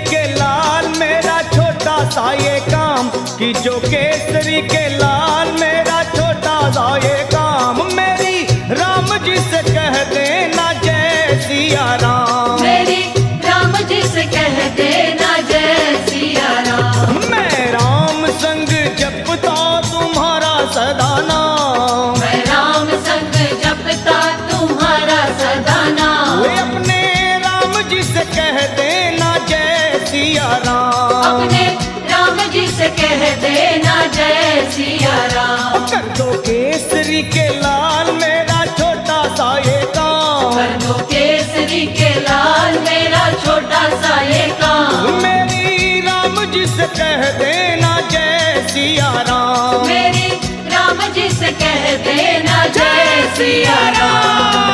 के लाल मेरा छोटा सा ये काम, कि जो केसरी के लाल मेरा छोटा सा ये काम, मेरी राम जी से कह देना जय सिया राम, मेरी राम जी से कह देना जय सिया राम। मैं राम संग जपता तुम्हारा सदा नाम, मैं राम संग जपता तुम्हारा सदा नाम। वे अपने राम जी से कह देना जय सिया राम, अपने राम जी से कह देना जय सिया राम। कर दो केसरी के लाल मेरा छोटा सा ये काम, कर दो केसरी के लाल मेरा छोटा सा ये काम, मेरी राम जी से कह देना जय सिया राम, मेरी राम जी से कह देना जय सिया राम।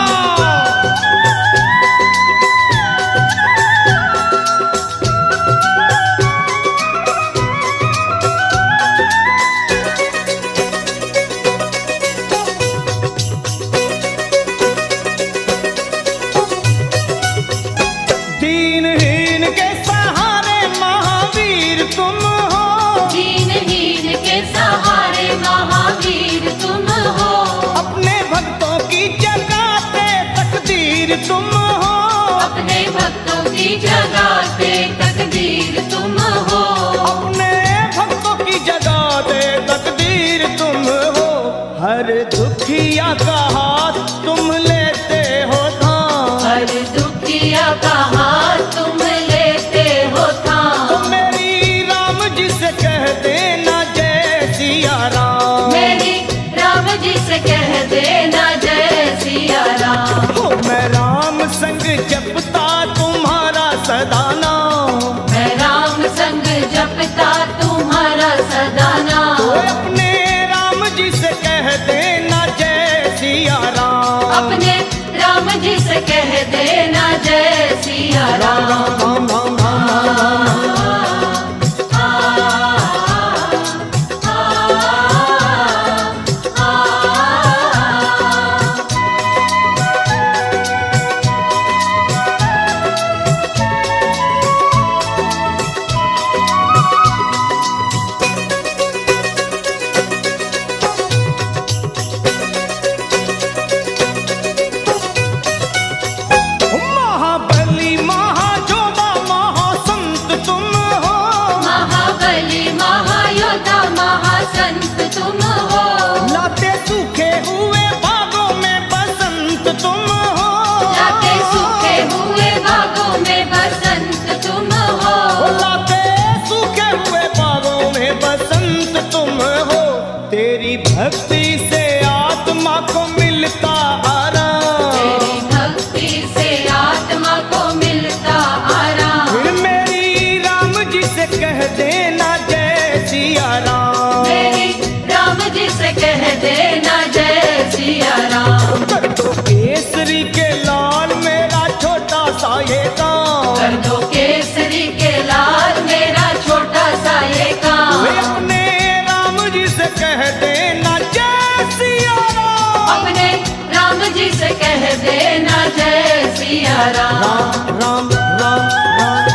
दीनहीन के सहारे महावीर तुम हो, दीनहीन के सहारे महावीर तुम हो, अपने भक्तों की जगाते तकदीर तुम हो, अपने भक्तों की जगाते तकदीर तुम हो, अपने भक्तों की जगाते तकदीर तुम हो, हर दुखिया का हाथ तुम लेते हो थाम, हर दुखिया का हाथ तुम लेते हो थाम, तो मेरी राम जी से कह देना जय सिया राम, मेरी राम जी से कह देना जय सिया राम। हो मैं राम संग जपता तुम्हारा सदा नाम, मैं राम संग जपता तुम्हारा सदा तो नाम, अपने राम जी से कह देना जय सिया राम, अपने राम जी से कह देना जय सिया राम राम। राम राम राम राम राम। महाबली महाजोधा महासंत तुम हो, महाबली महायोद्धा महासंत तुम हो, लाते सूखे हुए बागों में बसंत तुम हो, लाते सूखे हुए बागों में बसंत तुम हो, लाते सूखे हुए बागों में बसंत तुम हो, तेरी भक्ति से आत्मा को मिलता आराम, तेरी भक्ति से आत्मा को मिलता आराम, फिर मेरी राम जी से कह देना जय सिया राम, मेरी राम जी से कह देना जय सिया राम। कर दो केसरी के लाल मेरा छोटा सा ये काम, कर दो केसरी के लाल मेरा छोटा सा ये काम, वे अपने राम जी से कह देना जय सिया राम, अपने राम जी से कह देना जय सिया राम। राम राम राम राम।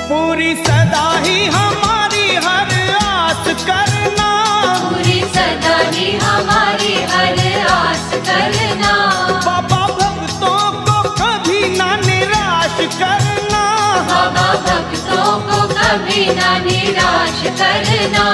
पूरी सदा ही हमारी हर आस करना, पूरी सदा ही हमारी हर आस करना, बाबा भक्तों को कभी ना निराश करना, बाबा भक्तों को कभी ना निराश करना,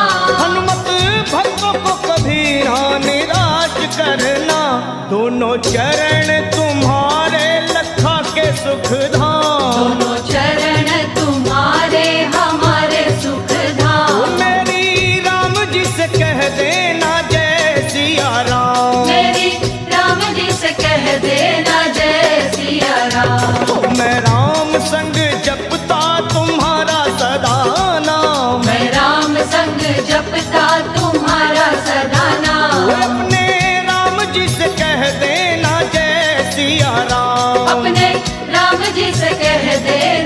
हनुमत भक्तों को कभी ना निराश करना, दोनों चरण तुम्हारे लखा के सुख धाम, दोनों चरण तुम्हारे हमारे सुख धाम, मेरी राम जी से कह देना जय सिया राम, मेरी राम जी से कह देना जय सिया राम। तो मैं राम संग जपता तुम्हारा सदा नाम, मैं राम संग जपता तुम्हारा सदा नाम, अपने राम जी से कह देना जय सिया राम, अपने राम जी से कह देना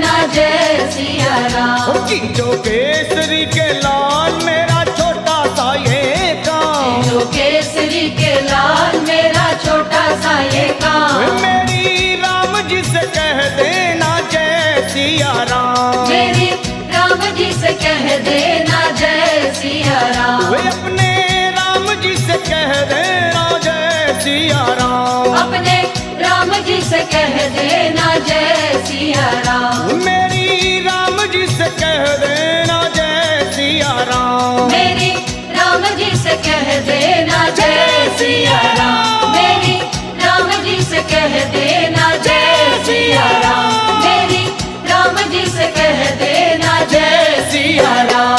राम। की जो केसरी के लाल मेरा छोटा सा ये काम, जो केसरी के लाल मेरा छोटा सा ये काम। मेरी राम जी से कह देना जय सिया राम। मेरी राम जी से कह देना जय सिया राम। वे अपने राम जी से कह देना जय सिया राम। अपने राम जी से कह देना जय सिया राम। मेरी राम जी से कह देना जय सिया राम। मेरी राम जी से कह देना जय सिया राम। मेरी राम जी से कह देना जय सिया राम। मेरी राम जी से कह देना जय सिया राम।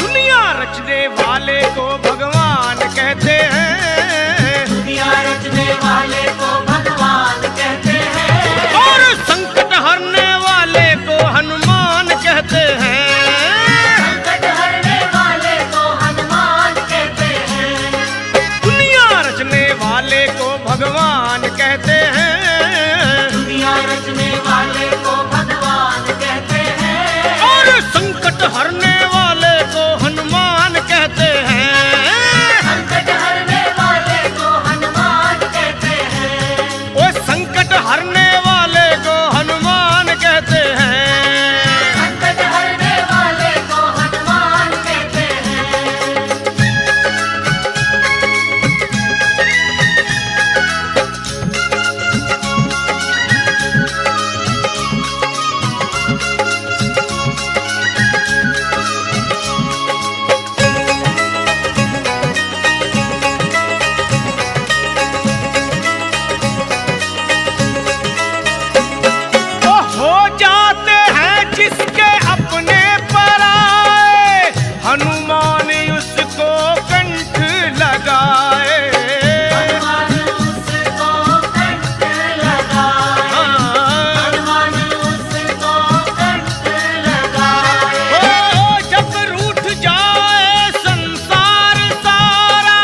दुनिया रचने वाले को भगवान कहते हैं, दुनिया रचने वाले को भगवान कहते हैं। और संकट हरने वाले को हनुमान कहते हैं। संकट हरने वाले को हनुमान कहते हैं। दुनिया रचने वाले को भगवान कहते हैं, दुनिया रचने वाले को भगवान कहते हैं। और संकट हरने वाले को हनुमान कहते हैं। संकट हरने वाले को हनुमान कहते हैं। वो संकट हरने वाले को हनुमान कहते हैं। संकट हरने वाले को हनुमान कहते हैं। वो हो जाते हैं जिसके अपने पर आए, हनुमान उसको कंठ लगाए। हनुमान उसको कंठ लगाए। हनुमान उसको कंठ लगाए। ओ जब रूठ जाए संसार सारा,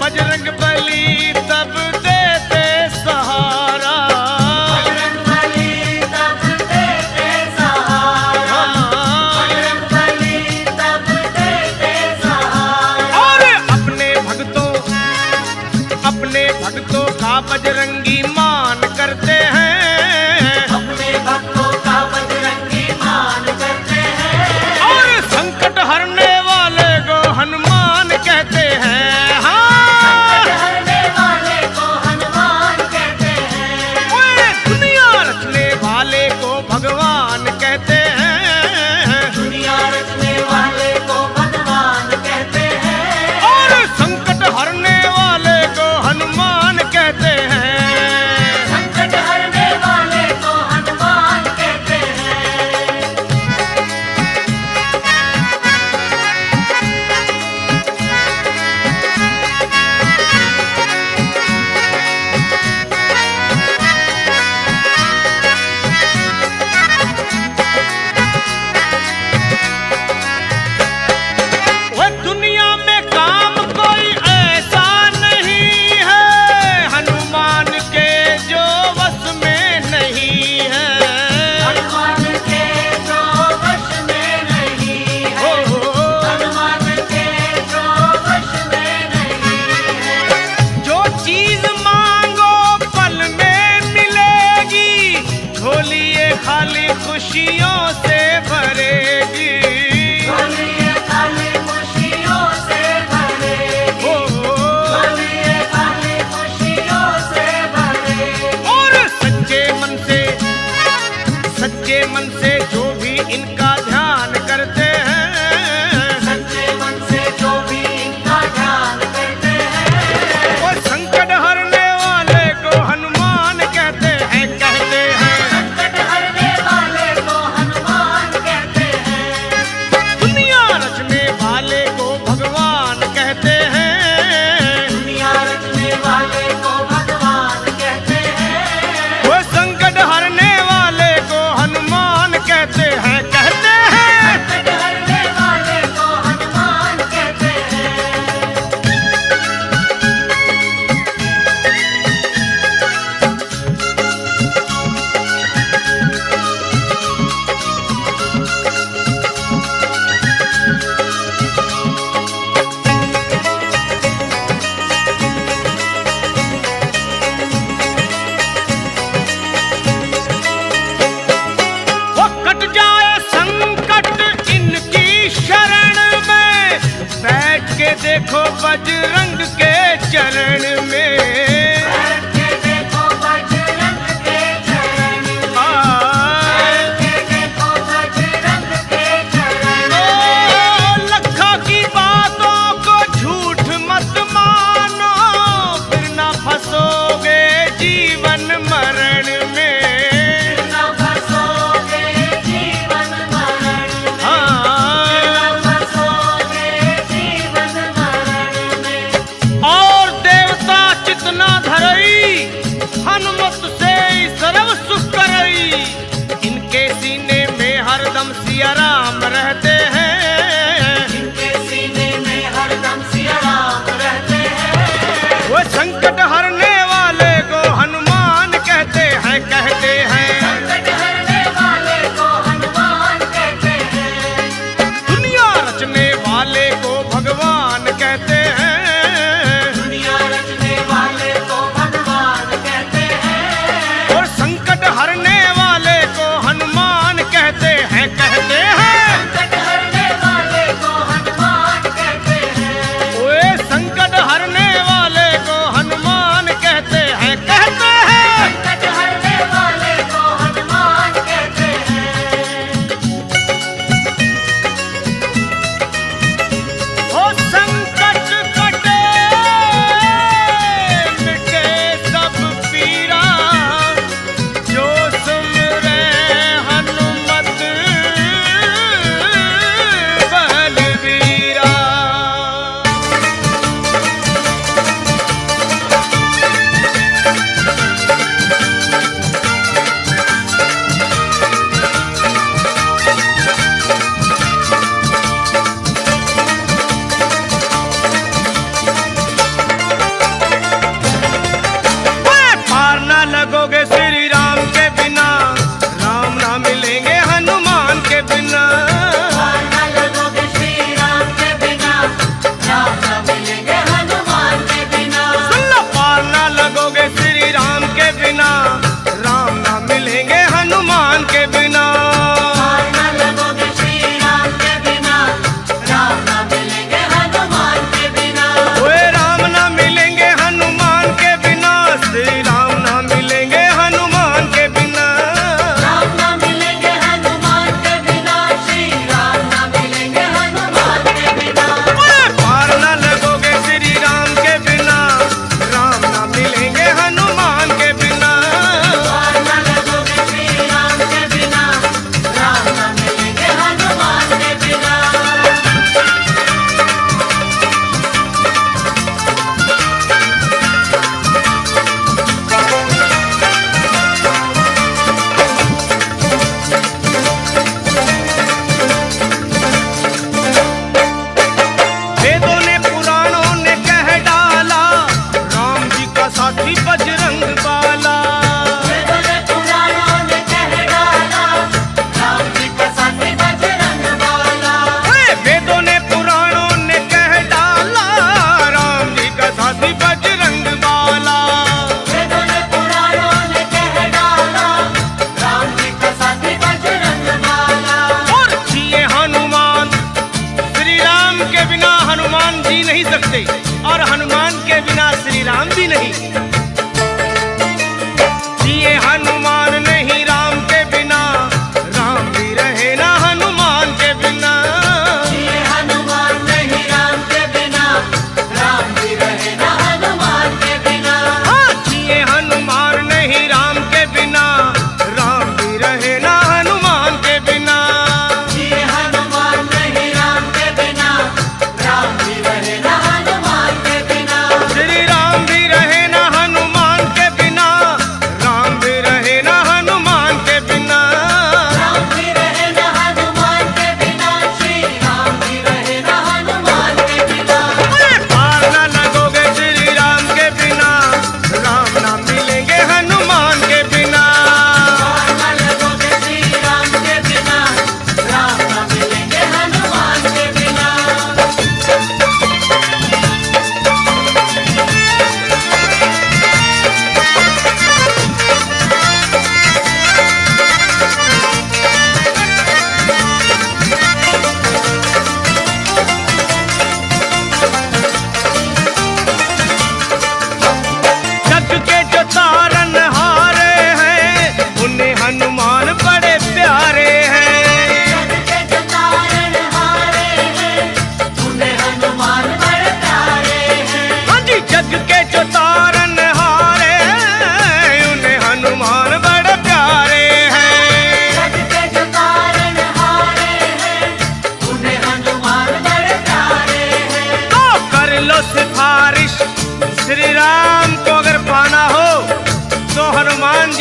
बजरंग बली तब देते सहारा। बजरंग बली तब देते सहारा। बजरंग बली तब देते सहारा। और अपने भक्तों का बजरंगी मान करते हैं। अपने भक्तों का बजरंगी मान करते हैं। और संकट हरने वाले को हनुमान कहते हैं। हाँ, संकट हरने वाले को हनुमान कहते हैं। ओए दुनिया रचने वाले को भगवान कहते हैं। दुनिया रचने वाले को भगवान कहते हैं। और संकट हरने वाले को हनुमान कहते हैं।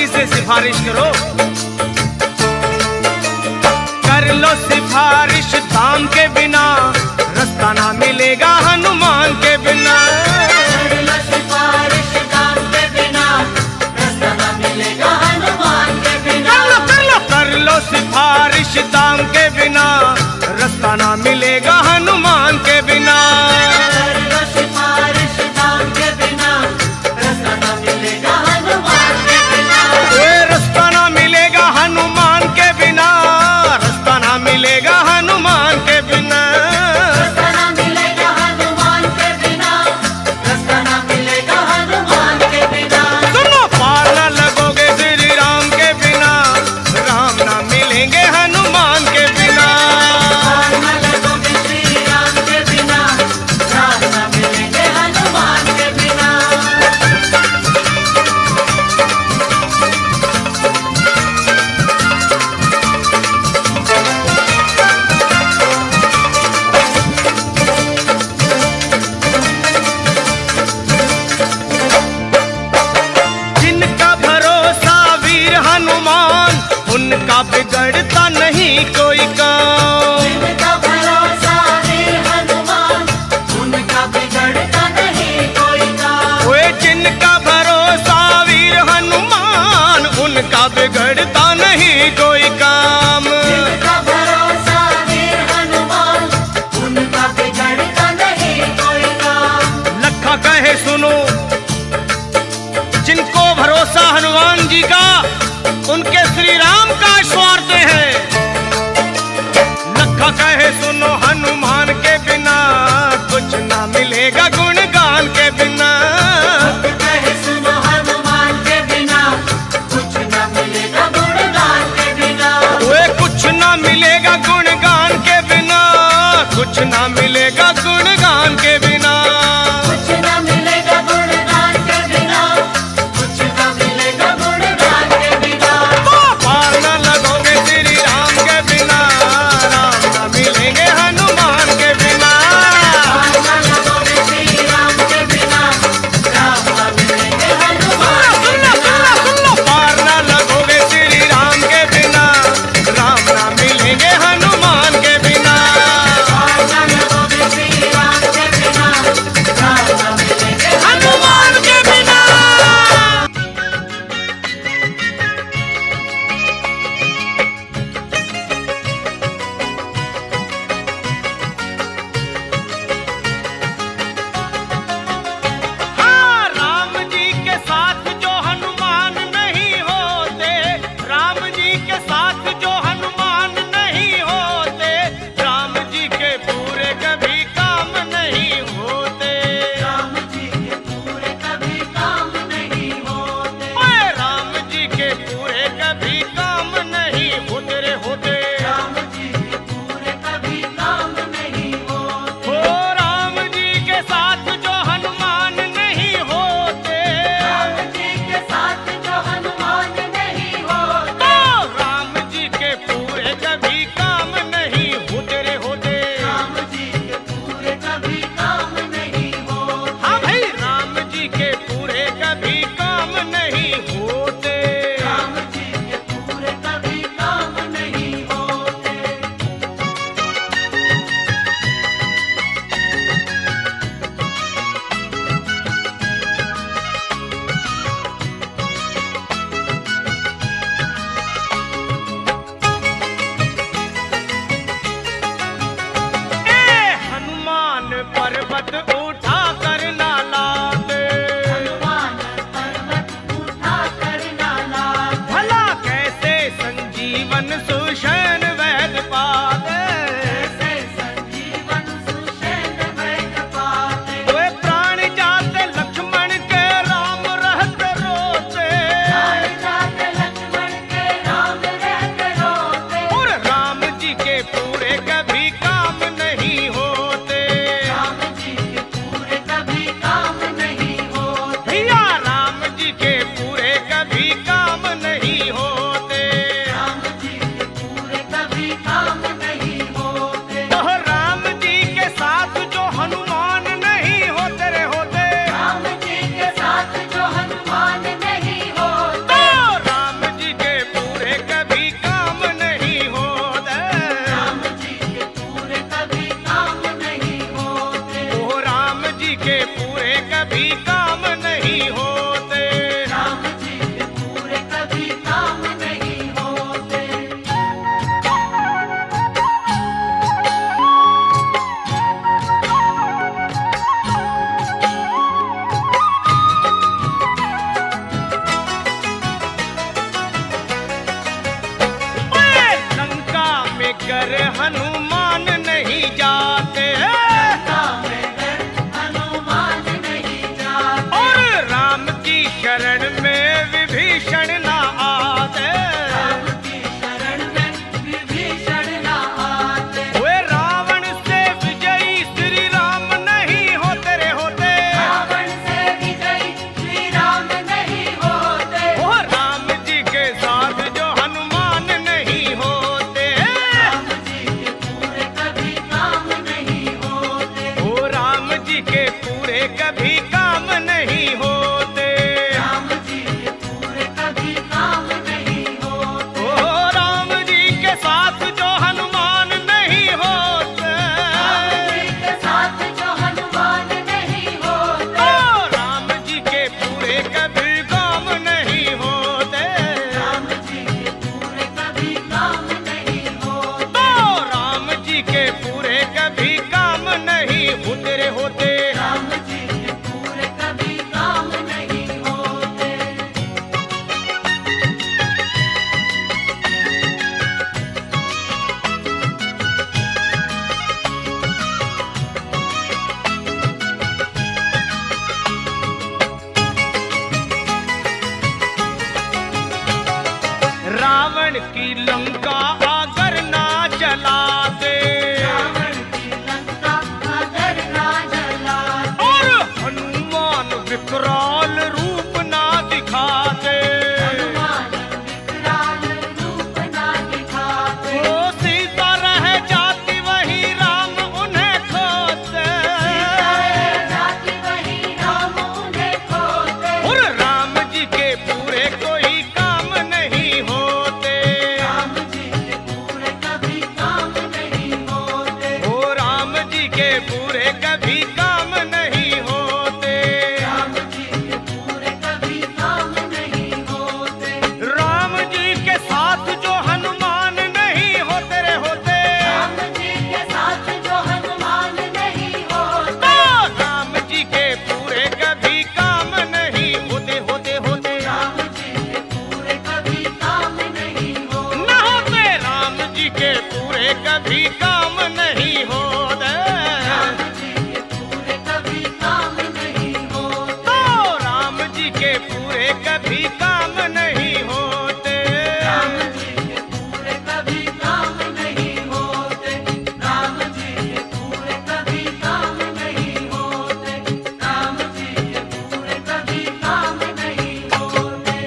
जी से सिफारिश करो। कर लो सिफारिश दाम के बिना, रास्ता ना मिलेगा हनुमान के बिना। कर लो सिफारिश दाम के बिना, रास्ता ना मिलेगा हनुमान के बिना। कर लो सिफारिश दाम के बिना, रास्ता ना मिलेगा हनुमान के बिना। कर लो सिफारिश दाम के बिना, रास्ता ना मिलेगा हनुमान के बिना। रास्ता ना मिलेगा हनुमान के बिना, रास्ता ना मिलेगा हनुमान के बिना। रास्ता ना मिलेगा हनुमान के बिना, रास्ता ना मिलेगा हनुमान के बिना। सुनो पार ना लगोगे श्री राम के बिना, राम ना मिलेंगे हनुमान के बिना। पार न लगोगे श्री राम के बिना, राम न मिलेंगे हनुमान के बिना। जिनका भरोसा वीर हनुमान, उनका बिगड़ता नहीं कोई काम। जिनका भरोसा वीर हनुमान, उनका बिगड़ता नहीं कोई काम। ओए जिनका भरोसा वीर हनुमान, उनका बिगड़ता नहीं कोई काम। जिनका भरोसा वीर हनुमान, उनका बिगड़ता नहीं कोई काम। लखा कहे सुनो, जिनको भरोसा हनुमान जी का, उनके श्री राम का स्वार्थ है। लखा कहे सुनो हनुमान के बिना, कुछ ना मिलेगा गुणगान के बिना। कहे सुनो हनुमान के बिना, कुछ न मिलेगा गुणगान के बिना। वे कुछ ना मिलेगा गुणगान के बिना, कुछ ना मिलेगा गुणगान के बिना। कुछ न मिलेगा गुणगान के बिना, कुछ न मिलेगा गुणगान के बिना। पार ना लगोगे श्री राम के बिना, राम ना मिलेंगे हनुमान के बिना। पार न लगोगे श्री राम के बिना, राम न मिलेंगे हनुमान के बिना। पार ना लगोगे श्री राम के बिना, राम ना मिलेंगे हनुमान के बिना। पार न लगोगे डर हनुमान नहीं जाते, लंका में डर हनुमान नहीं जाते, और राम की शरण में विभीषण ना आते। राम की शरण में विभीषण न आते, वे रावण से विजयी श्री राम नहीं होते रे होते। रावण से विजयी श्री राम नहीं होते, वो राम जी के साथ जो हनुमान नहीं होते, राम जी के पूरे कभी काम नहीं होते, वो राम जी के पूरे कभी काम नहीं होते। राम जी के पूरे कभी काम नहीं होते, ओ राम जी के साथ जो हनुमान नहीं होते, राम जी के साथ जो हनुमान नहीं होते, ओ राम जी के पूरे कभी काम नहीं होते, राम जी के पूरे कभी काम नहीं होते, तो राम जी के पूरे कभी काम नहीं होते रे होते। राम जी के पूरे कभी काम नहीं होते। रावण की लंका अगर ना जलाते, रावण की लंका अगर ना जलाते, और हनुमान विकराल रूप ना दिखाते, हनुमान विकराल रूप ना दिखाते, वो सीता रह जाती वही राम उन्हें खोते, सीता रह जाती वही राम उन्हें खोते, और राम जी के पूरे कोई काम नहीं होते, राम जी के पूरे कभी काम नहीं होते, ओ राम जी के पूरे कभी काम नहीं होते। राम जी के पूरे कभी काम नहीं होते, राम जी के साथ जो हनुमान नहीं होते रे होते, राम जी के साथ जो हनुमान नहीं होते, तो राम जी के पूरे कभी काम नहीं होते होते होते। राम जी के पूरे कभी काम नहीं होते, न होते राम जी के पूरे कभी काम नहीं होते, राम जी के पूरे कभी काम नहीं होते, तो राम जी के पूरे कभी काम नहीं होते। राम जी के पूरे कभी काम नहीं होते, राम जी के पूरे कभी काम नहीं होते, राम जी के पूरे कभी काम नहीं होते।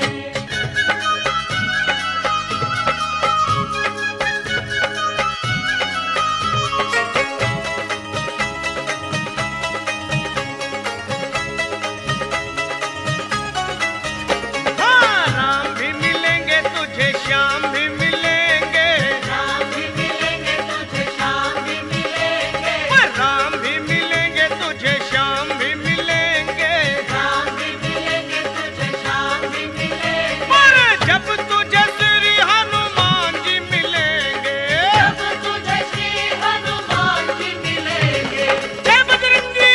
हाँ, राम भी मिलेंगे तुझे, श्याम भी मिलेंगे, राम भी मिलेंगे तुझे, श्याम भी मिलेंगे, राम भी मिलेंगे तुझे, श्याम भी मिलेंगे, राम भी मिलेंगे तुझे, श्याम भी मिलेंगे, पर जब तुझे श्री हनुमान जी मिलेंगे, जब तुझे श्री हनुमान जी मिलेंगे, जय बजरंगी।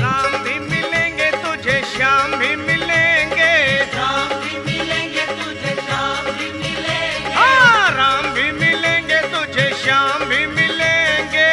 राम भी मिलेंगे तुझे, श्याम भी मिलेंगे, राम भी मिलेंगे तुझे, श्याम भी मिलेंगे, हाँ राम भी मिलेंगे तुझे, श्याम भी मिलेंगे।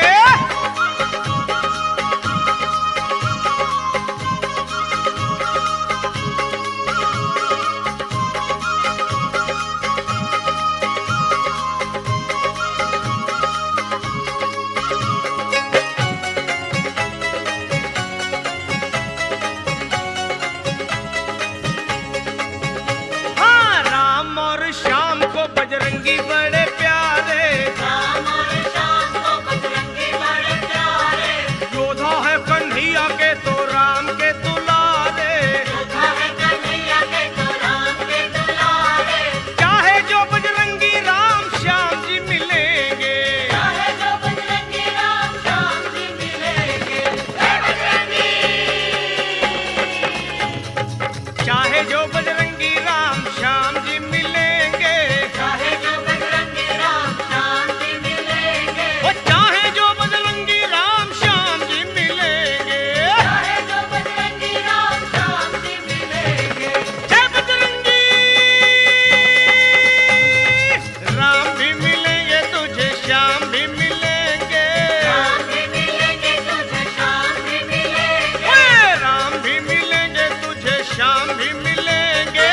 हाँ राम और श्याम को बजरंगी बड़े प्यारे, राम और श्याम को बजरंगी बड़े प्यारे, योद्धा है कन्हैया के तो राम के दुलारे, योद्धा है कन्हैया के तो राम के दुलारे, चाहे जो बजरंगी राम श्याम जी मिलेंगे, चाहे जो बजरंगी राम श्याम जी मिलेंगे, जय बजरंगी, चाहे जो बजरंगी राम श्याम जी मिलेंगे, चाहे जो बजरंगी राम श्याम जी मिलेंगे, वो चाहे जो बजरंगी राम श्याम जी मिलेंगे, चाहे जो बजरंगी राम श्याम जी मिलेंगे, जय बजरंगी। भी मिलेंगे।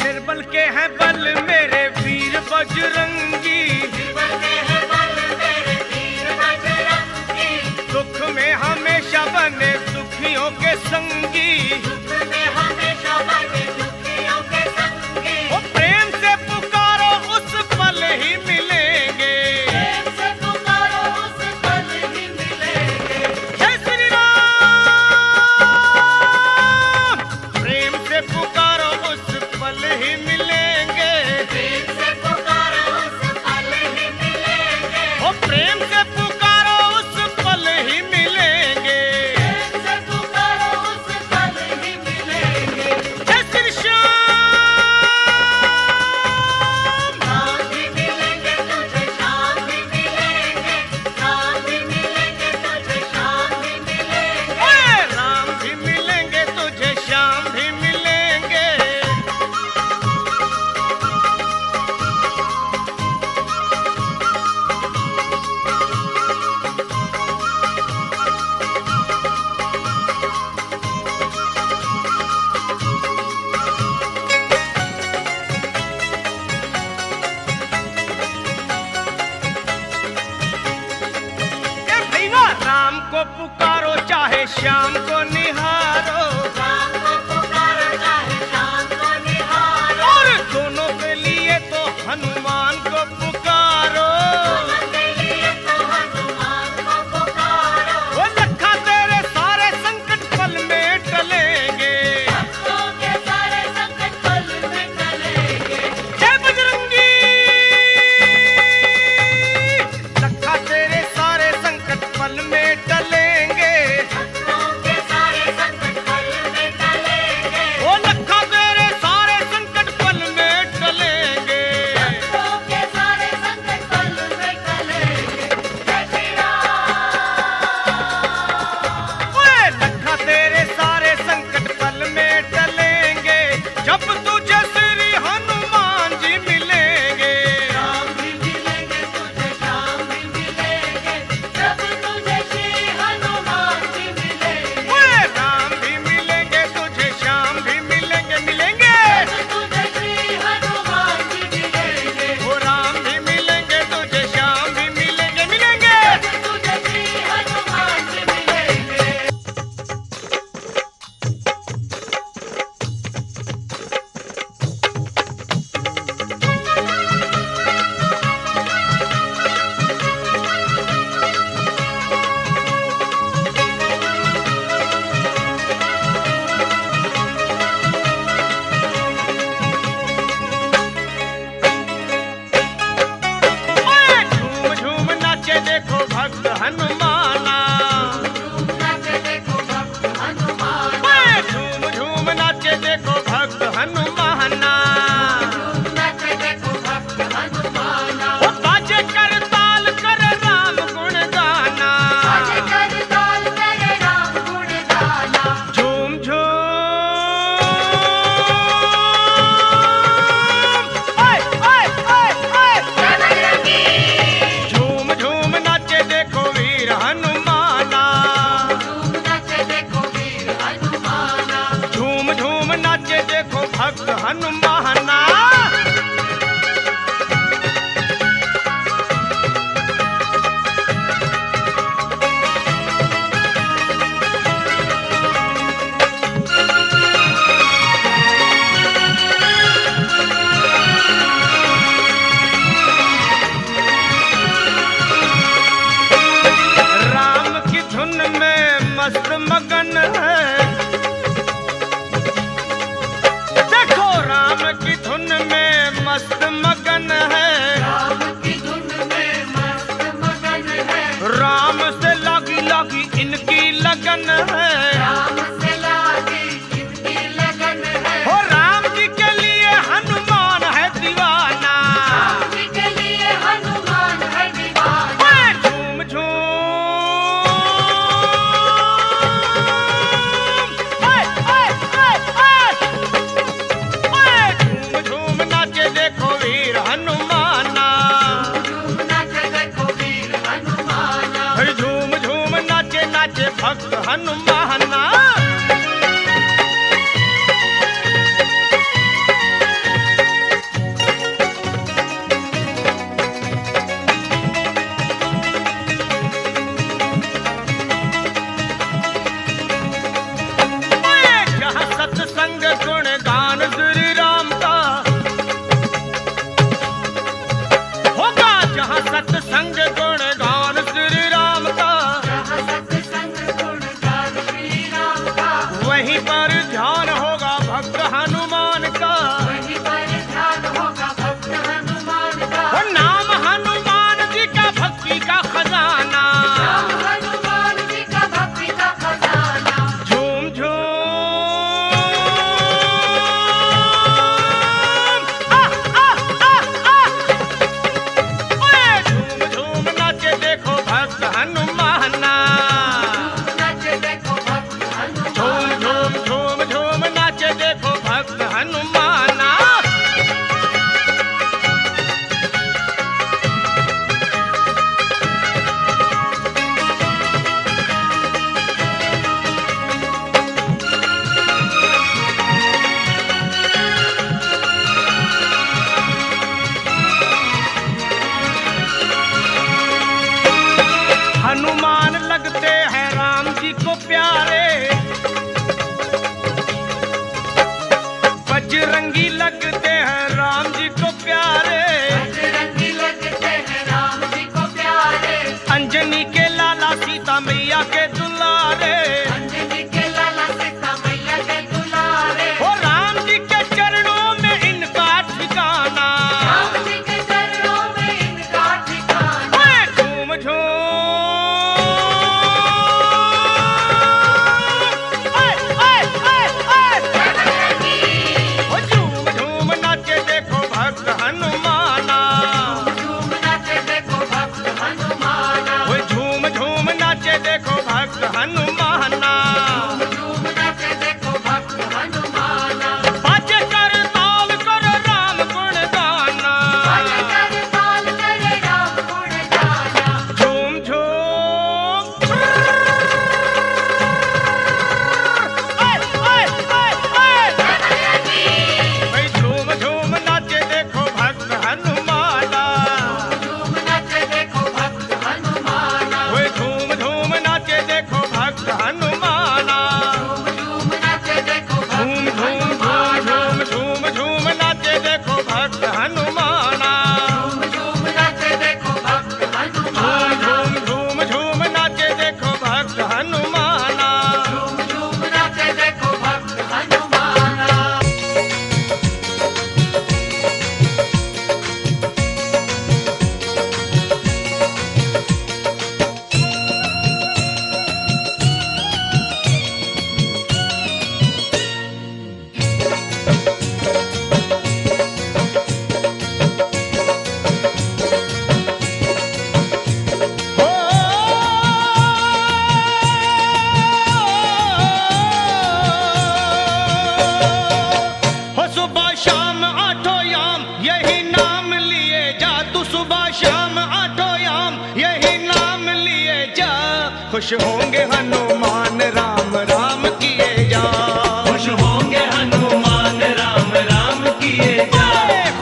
निर्बल के हैं बल मेरे वीर बजरंगी, दुख में हमेशा बने दुखियों के संगी। ओ प्रेम से पुकारो उस पल ही मिलेंगे। जय श्री राम। प्रेम से पुकारो उस पल ही मिलेंगे। ओ प्रेम से पुकारो उस पल ही मिलेंगे। जय श्री श्याम। ओए राम भी मिलेंगे तुझे, श्याम भी मिलेंगे। ए भैया राम को पुकारो चाहे श्याम को निहारो, और दोनों के लिए तो हनुमान को पुकारो। वो लखा तेरे सारे संकट पल में टलेंगे। जय बजरंगी। लखा तेरे सारे संकट पल में टलेंगे। वो लखा तेरे सारे संकट पल में टलेंगे। ओए लखा तेरे सारे संकट पल में टलेंगे, जब तुझे श्री हनुमान जी मिलेंगे। ओए राम भी मिलेंगे तुझे, श्याम भी मिलेंगे, मिलेंगे। ओ राम भी मिलेंगे तुझे, श्याम भी मिलेंगे, मिलेंगे। ओए झूम झूम नाचे देखो भक्त हनुमाना। ओए झूम झूम नाचे देखो भक्त हनुमाना। ओ बाजे कर ताल कर राम गुण गाना। झूम झूम ओए ओए ओए ओए। झूम झूम नाचे देखो वीर हनुमाना। झूम झूम नाचे देखो भक्त हनुमाना। राम की धुन में मस्त मगन है। देखो राम की धुन में मस्त मगन है। राम से लागी लागी इनकी लगन है। हो राम जी के लिए हनुमान है दीवाना। भक्त हनुमाना। जहाँ सत्संग गुण गान श्री राम का होगा, जहाँ सत्संग गुण गान श्री राम का, वहीं पर ध्यान होगा भक्त हनुमान का। वो नाम हनुमान जी का भक्ति का खजाना, झूम झूम नाचे देखो भक्त हनुमाना। झूम नाचे देखो भक्त हनुमाना। हनुमान लगते हैं राम जी को प्यारे, बजरंगी लगते हैं राम जी को प्यारे, अंजनी के लाला सीता मैया के दुलारे, ओ राम जी के चरणों में इनका ठिकाना। ओए झूम झूम नाचे देखो भक्त हनुमाना। वो झूम नाचे देखो भक्त हनुमाना। बाजे कर ताल कर राम गुण गाना। झूम भाई झूम नाचे देखो भक्त हनुमाना। वो झूम नाचे देखो भक्त हनुमाना। झूम नाचे देखो भक्त हनुमाना। झूम नाचे देखो भक्त हनुमाना। हो सुबह शाम आठों याम यही नाम लिए जा, तू सुबह शाम आठों याम यही नाम लिए जा। खुश होंगे हनुमान राम राम किए जा। खुश होंगे हनुमान राम राम किए जा।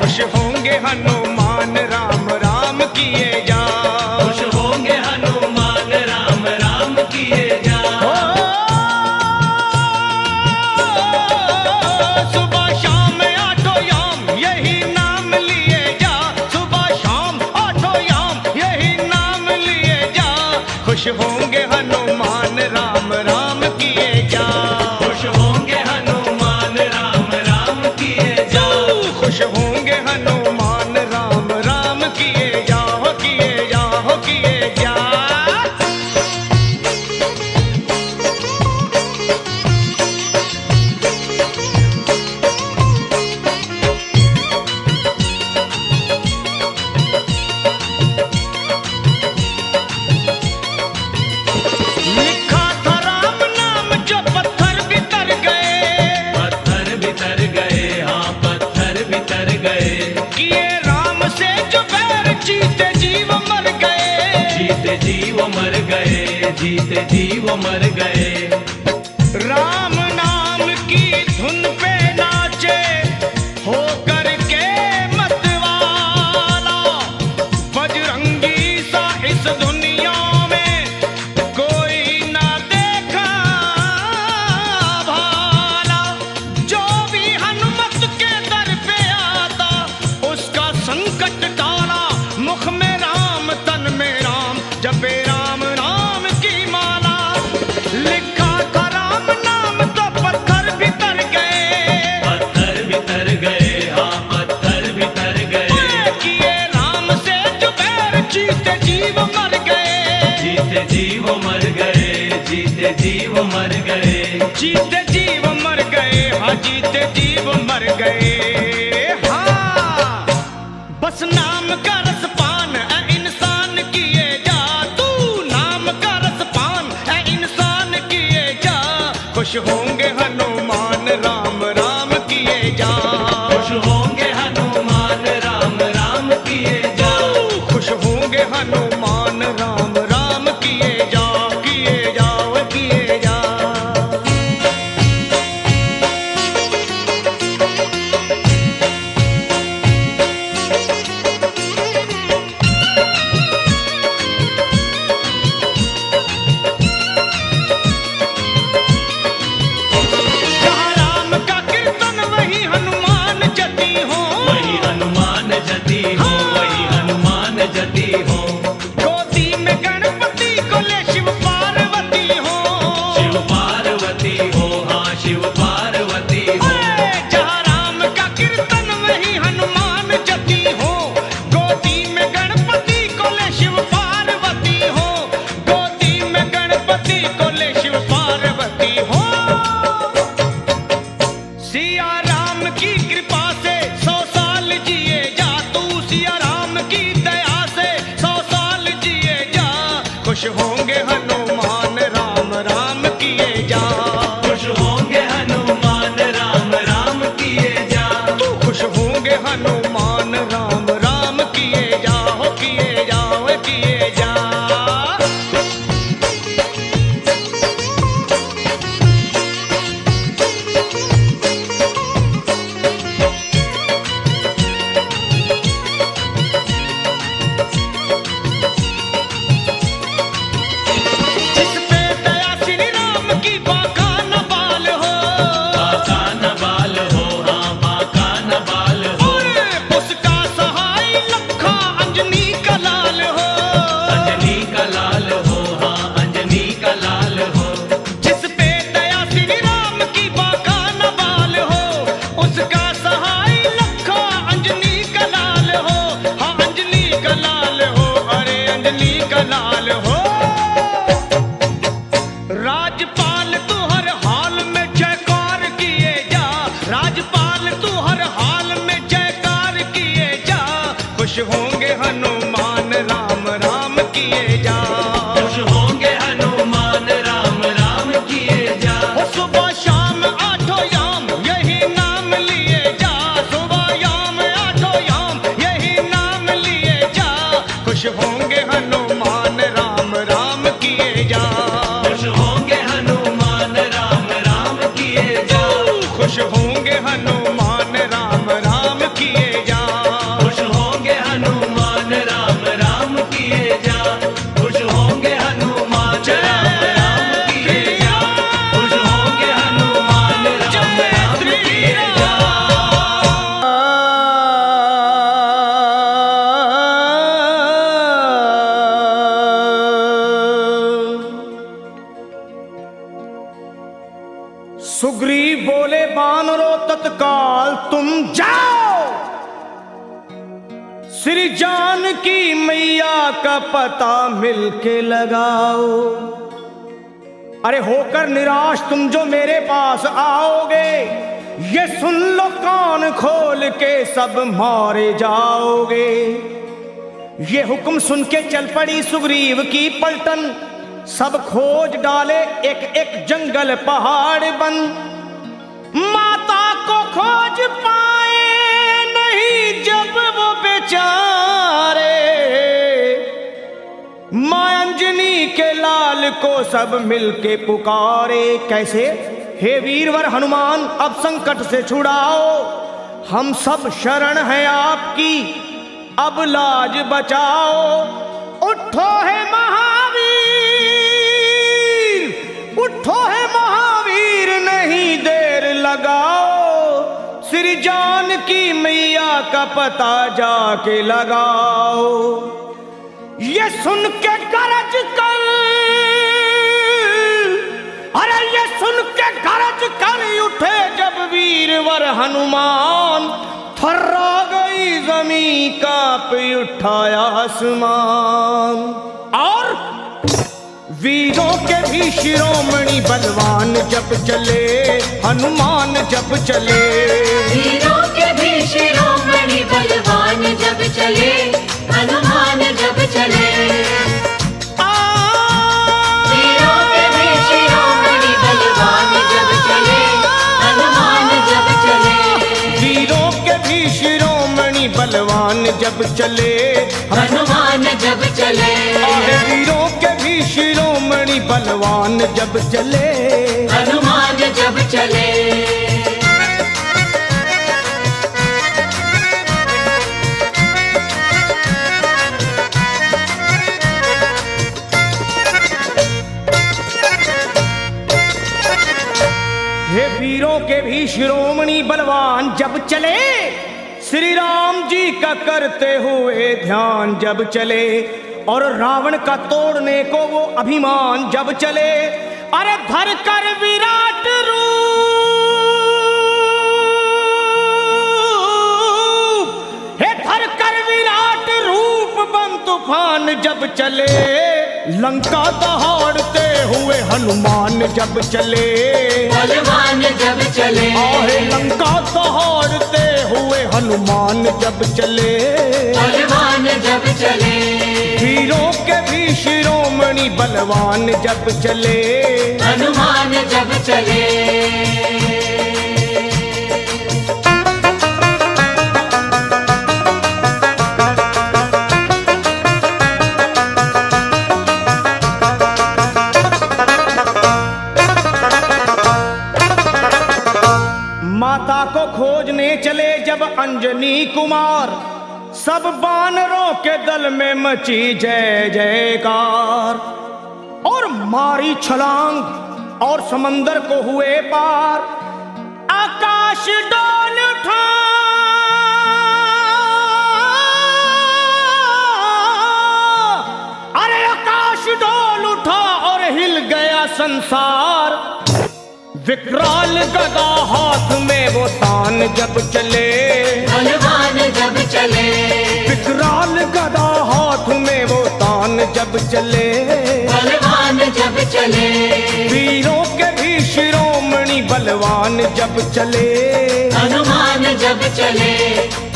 खुश होंगे हनुमान राम राम किए जा। खुश होंगे हनुमान राम राम किए जा। सुबह शाम आठों याम यही नाम लिए जा। सुबह शाम आठों याम यही नाम लिए जा। खुश होंगे हनुमान राम राम किए जा। खुश होंगे हनुमान राम राम किए जा। खुश होंगे हनुमान राम राम किए जा। हो किए जा, हो किए जा। जीते जी वो मर गए, जीते जी वो मर गए। राम नाम की धुन पे नाचे हो करके मतवाला, बजरंगी सा इस दुनिया में कोई ना देखा भाला। जो भी हनुमत के दर पे आता उसका संकट टाला, मुख में राम तन में राम, जपे राम नाम की माला। लिखा था राम नाम तो पत्थर भीतर गए, पत्थर भीतर गए, हाँ पत्थर भीतर गए। किए राम से जो बैर जीते जी वो मर गए, जीते जी वो मर गए, जीते जी वो मर गए। जीते जी वो मर गए, हाँ जीते जी वो मर गए। हाँ बस नाम का रसपान ऐ इंसान किए जा, तू नाम का रसपान ऐ इंसान किए जा। खुश होंगे हनुमान राम राम किए जा, खुश होंगे हनुमान राम राम किए जा। खुश होंगे हनुमान राम राम किए जा, किए जाओ किए जा। जहाँ राम का कीर्तन वही हनुमान जती हो, वही हनुमान जती हो, वही हनुमान जती हो। गोदी में गणपति को ले शिव पार्वती हो, शिव पार्वती हो, हाँ शिव पार्वती हो। जहाँ राम का कीर्तन वही हनुमान जती हो। गोदी में गणपति को ले शिव पार्वती हो, गोदी में गणपति को ले शिव पार्वती हो। सिया राम की कृपा से 100 साल जिए जा, तू सिया राम की दया से 100 साल जिए जा। खुश होंगे हनुमान राम राम किए जा, खुश होंगे हनुमान राम राम किए जा। तू खुश होंगे हनुमान राम राम किए जा, हो किए जा, हो किए जा। जिस पे दया श्री राम की बाका न बाल हो, बाका न बाल हो, हाँ बाका न बाल हो। उसका सहाय लखा अंजनी का लाल हो, अंजनी का लाल हो, हाँ अंजनी का लाल हो। जिस पे दया श्री राम की बाका न बाल हो, उसका सहाय लखा अंजनी का लाल हो, हाँ अंजनी का लाल हो, अरे अंजनी का लाल हो। राजपाल तू हर हाल में जयकार किए जा, राजपाल तू हर हाल में जयकार किए जा। खुश होंगे हनुमान राम राम किए जा, खुश होंगे हनुमान राम राम किए जा। हो सुबह शाम आठों याम यही नाम लिए जा, सुबह याम आठों याम यही नाम लिए जा। खुश होंगे हनुमान राम राम किए जा, खुश होंगे हनुमान राम राम किए जा। खुश होंगे हनुमान राम राम किए जा। खुश होंगे हनुमान राम राम किए जा। खुश होंगे हनुमान राम राम किए जा। खुश होंगे हनुमान राम राम किए जा। सुग्रीव बोले बानरों तत्काल तुम जाओ, श्री जानकी मैया का पता मिलके लगाओ। अरे होकर निराश तुम जो मेरे पास आओगे, ये सुन लो कान खोल के सब मारे जाओगे। ये हुक्म सुन के चल पड़ी सुग्रीव की पलटन, सब खोज डाले एक एक जंगल पहाड़ बन। माता को खोज पाए नहीं जब वो बेचारे, मां अंजनी के लाल को सब मिलके पुकारे। कैसे? हे वीरवर हनुमान, अब संकट से छुड़ाओ, हम सब शरण हैं आपकी, अब लाज बचाओ। उठो है महावीर, उठो है महावीर, नहीं देर लगाओ, श्री जानकी मैया का पता जाके लगाओ। ये सुन के गरज कर, अरे ये सुन के गरज कर उठे जब वीरवर हनुमान, थर्रा गई जमीन कांप उठाया आसमान। और वीरों के भी शिरोमणि बलवान जब चले, हनुमान जब चले। वीरों के भी शिरोमणि बलवान जब चले, हनुमान जब चले। वीरों के भी शिरोमणि बलवान जब चले, हनुमान जब चले। वीरों के भी शिरोमणि बलवान जब चले, हनुमान जब चले। वीरों के भी शिरोमणि बलवान जब चले, हनुमान जब चले। हे वीरों के भी शिरोमणि बलवान जब चले, श्री राम जी का करते हुए ध्यान जब चले, और रावण का तोड़ने को वो अभिमान जब चले। अरे धर कर विराट रूप, हे धर कर विराट रूप, बन तूफान जब चले, लंका दहाड़ते हुए हनुमान जब चले। बलवान जब चले। आहे लंका दहाड़ते हुए हनुमान जब चले, बलवान जब चले। वीरों के भी शिरोमणि बलवान जब चले, हनुमान जब चले। माता को खोजने चले जब अंजनी कुमार, सब बानरों के दल में मची जय जयकार, और मारी छलांग और समंदर को हुए पार। आकाश डोल उठा, अरे आकाश डोल उठा और हिल गया संसार। विकराल गदा हाथ में वो तान जब चले, बलवान जब चले। विकराल गदा हाथ में वो तान जब चले, बलवान जब चले। वीरों के भी शिरोमणि बलवान जब चले, हनुमान जब चले।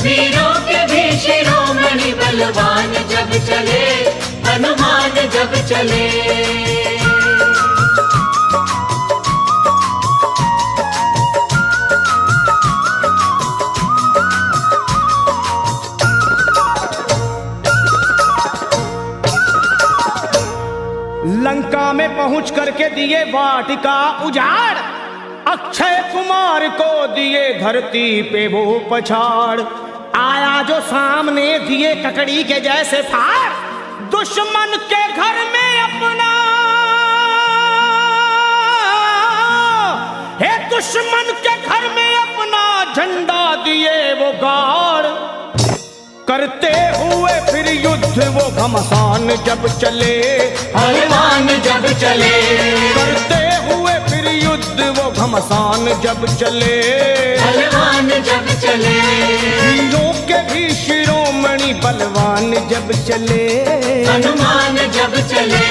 वीरों के भी शिरोमणि बलवान जब चले, हनुमान जब चले। लंका में पहुंच करके दिए वाटिका उजाड़, अक्षय कुमार को दिए धरती पे वो पछाड़। आया जो सामने दिए ककड़ी के जैसे फाड़, दुश्मन के घर में अपना, हे दुश्मन के घर में अपना झंडा दिए वो गाड़। करते हुए फिर युद्ध वो घमसान जब चले, हनुमान जब चले। करते हुए फिर युद्ध वो घमसान जब चले, हनुमान जब चले। वीरों के भी शिरोमणि बलवान जब चले, हनुमान जब चले।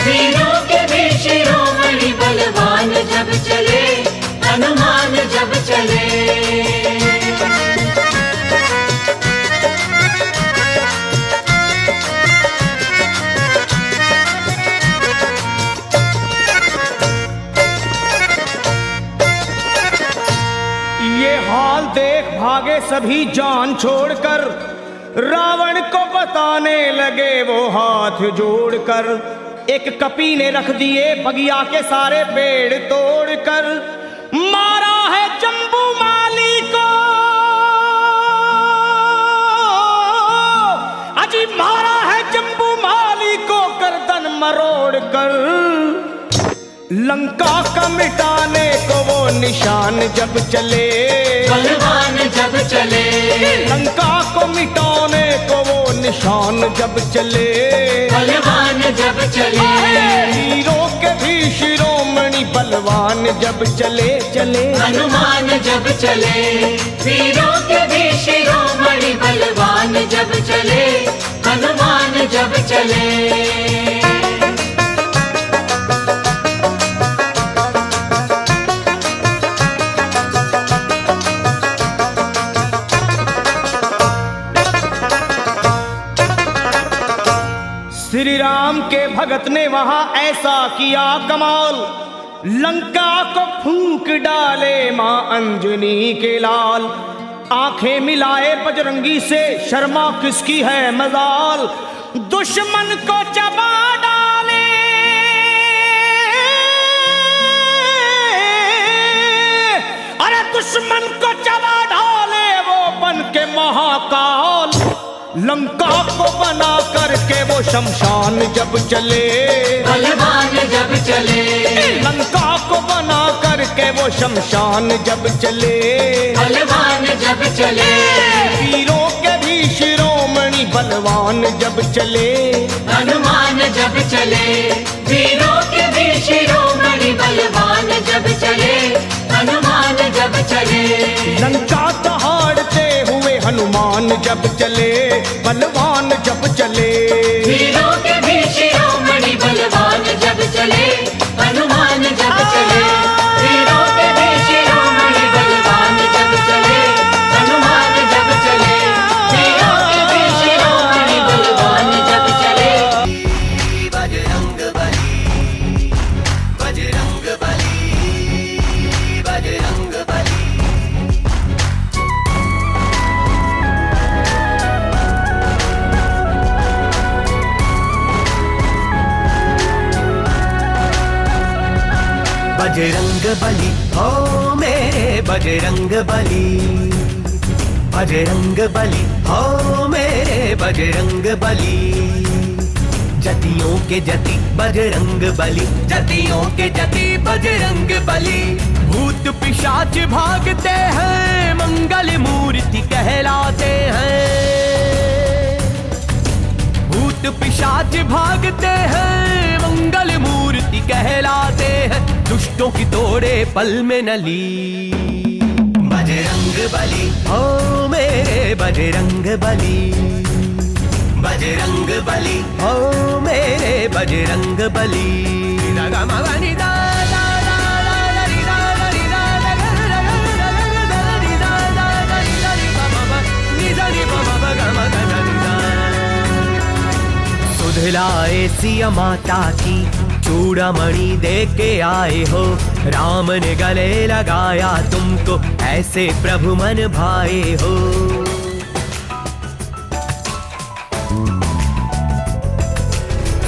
वीरों के भी शिरोमणि बलवान जब चले, हनुमान जब चले। ये हाल देख भागे सभी जान छोड़कर, रावण को बताने लगे वो हाथ जोड़कर, एक कपी ने रख दिए बगिया के सारे पेड़ तोड़कर, मारा है जम्बू माली को, अजी मारा है जम्बू माली को गर्दन मरोड़ कर। लंका का मिटाने को वो निशान जब चले, बलवान जब चले, लंका को मिटाने को वो निशान जब चले, बलवान जब चले, हीरों के भी शिरोमणि बलवान जब चले चले, हनुमान जब चले, वीरों के भी शिरोमणि बलवान जब चले, हनुमान जब चले। श्री राम के भगत ने वहां ऐसा किया कमाल, लंका को फूंक डाले मां अंजनी के लाल, आंखें मिलाए बजरंगी से शर्मा किसकी है मजाल, दुश्मन को चबा डाले, अरे दुश्मन को चबा डाले वो बन के महाकाल, लंका को बना करके वो शमशान जब चले, बलवान जब चले, लंका को बना करके वो शमशान जब चले, बलवान जब चले, वीरों के भी शिरोमणि बलवान जब चले, हनुमान जब चले, वीरों के भी शिरोमणि बलवान जब चले, हनुमान जब चले, लंका दहाड़ते हुए हनुमान जब चले, बलवान जब चले, वीरों के भी शिरोमणि बलवान जब चले, हनुमान जब चले, वीरों के भी शिरोमणि बलवान जब चले, हनुमान जब चले, वीरों के भी शिरोमणि बलवान जब चले। बजरंग बली, बजरंग बली, बजरंग बली। बजरंग बली हो मेरे बजरंग बली, बजरंग बली हो मेरे बजरंग बली, जतियों के जति बजरंग बली, जतियों के जति बजरंग बली, भूत पिशाच भागते हैं मंगल मूर्ति कहलाते हैं, भूत पिशाच भागते हैं मंगल मूर्ति कहलाते हैं, दुष्टों की तोड़े पल में नली, बजरंग बली ओ मेरे बजरंग बली, बजरंग बली ओ मेरे बजरंग बली। सुधलाए सिया माता की चूड़ामणि दे के आए हो, राम ने गले लगाया तुमको ऐसे प्रभु मन भाए हो,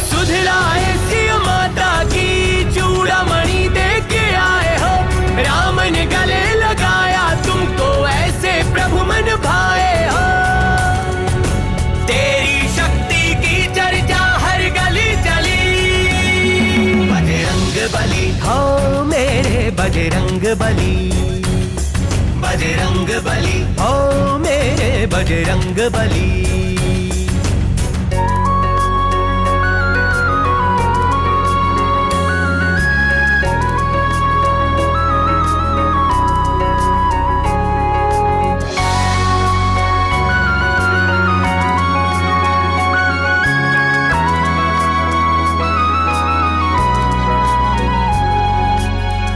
सुधलाए सिया माता की चूड़ामणि दे के आए हो, राम ने गले लगाया तुमको ऐसे प्रभु मन भाए हो, तेरी शक्ति की चर्चा हर गली चली, बजरंग बली हो मेरे बजरंग बली, बजरंग बली हो मेरे बजरंग बली।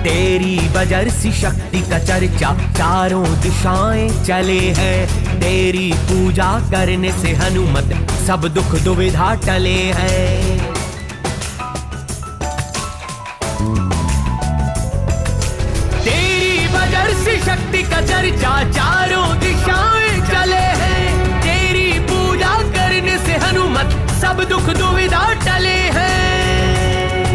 तेरी बजर सी शक्ति का चर्चा चारों दिशाएं चले हैं, तेरी पूजा करने से हनुमत सब दुख दुविधा टले हैं, तेरी शक्ति का चर्चा चारों दिशाएं चले हैं, तेरी सब दुख दुविधा टले हैं।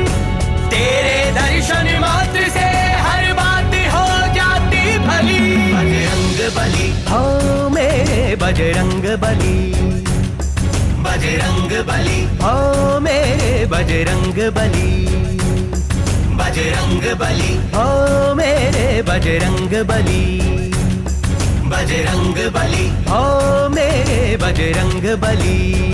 तेरे दर्शन मात्र से हर बात हो जाती भली। बजरंग बली हो मेरे बजरंग बली, बजरंग बली हो मेरे बजरंग बली, बजरंग बली हो मेरे बजरंग बली, बजरंग बली हो मेरे बजरंग बली।